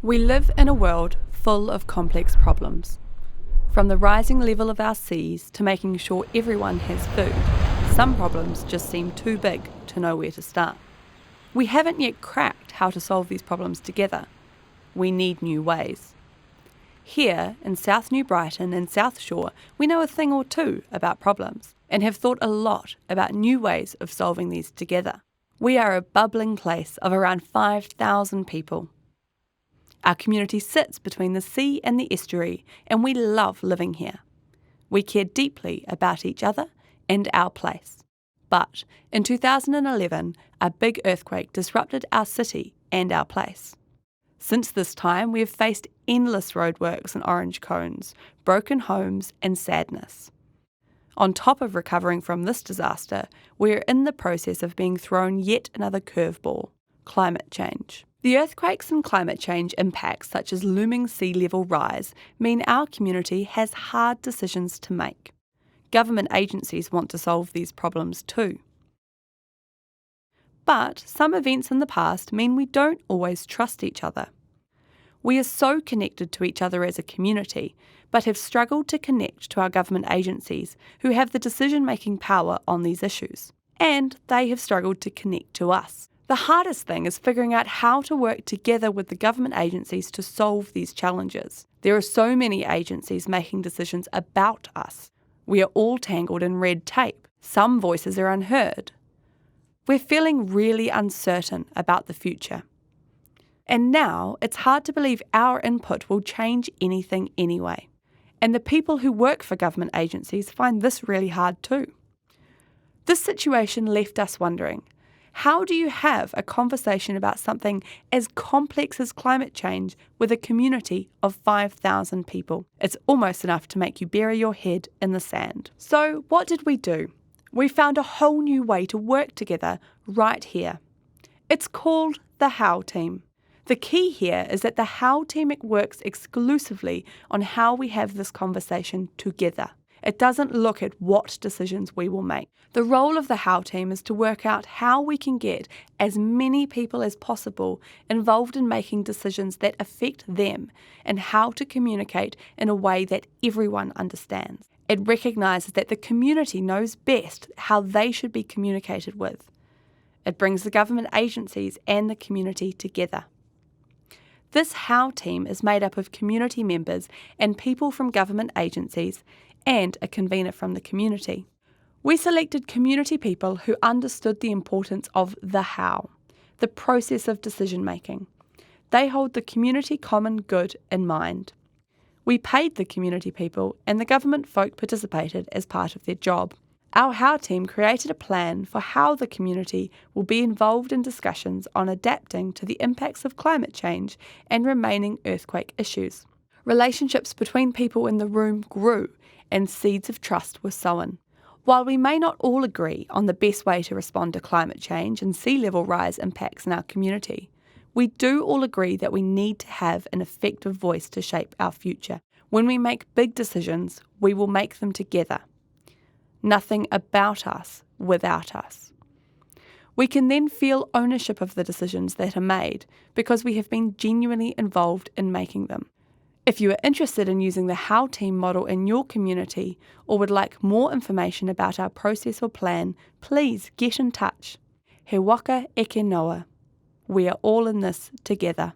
We live in a world full of complex problems. From the rising level of our seas to making sure everyone has food, some problems just seem too big to know where to start. We haven't yet cracked how to solve these problems together. We need new ways. Here in South New Brighton and South Shore, we know a thing or two about problems and have thought a lot about new ways of solving these together. We are a bubbling place of around 5,000 people. Our community sits between the sea and the estuary, and we love living here. We care deeply about each other and our place. But in 2011, a big earthquake disrupted our city and our place. Since this time, we have faced endless roadworks and orange cones, broken homes and sadness. On top of recovering from this disaster, we are in the process of being thrown yet another curveball: climate change. The earthquakes and climate change impacts, such as looming sea level rise, mean our community has hard decisions to make. Government agencies want to solve these problems too. But some events in the past mean we don't always trust each other. We are so connected to each other as a community, but have struggled to connect to our government agencies who have the decision-making power on these issues. And they have struggled to connect to us. The hardest thing is figuring out how to work together with the government agencies to solve these challenges. There are so many agencies making decisions about us. We are all tangled in red tape. Some voices are unheard. We're feeling really uncertain about the future. And now it's hard to believe our input will change anything anyway. And the people who work for government agencies find this really hard too. This situation left us wondering, how do you have a conversation about something as complex as climate change with a community of 5,000 people? It's almost enough to make you bury your head in the sand. So what did we do? We found a whole new way to work together right here. It's called the How Team. The key here is that the How Team works exclusively on how we have this conversation together. It doesn't look at what decisions we will make. The role of the How Team is to work out how we can get as many people as possible involved in making decisions that affect them and how to communicate in a way that everyone understands. It recognises that the community knows best how they should be communicated with. It brings the government agencies and the community together. This How Team is made up of community members and people from government agencies and a convener from the community. We selected community people who understood the importance of the how, the process of decision making. They hold the community common good in mind. We paid the community people and the government folk participated as part of their job. Our How Team created a plan for how the community will be involved in discussions on adapting to the impacts of climate change and remaining earthquake issues. Relationships between people in the room grew and seeds of trust were sown. While we may not all agree on the best way to respond to climate change and sea level rise impacts in our community, we do all agree that we need to have an effective voice to shape our future. When we make big decisions, we will make them together. Nothing about us without us. We can then feel ownership of the decisions that are made because we have been genuinely involved in making them. If you are interested in using the How Team model in your community or would like more information about our process or plan, please get in touch. He waka eke noa. We are all in this together.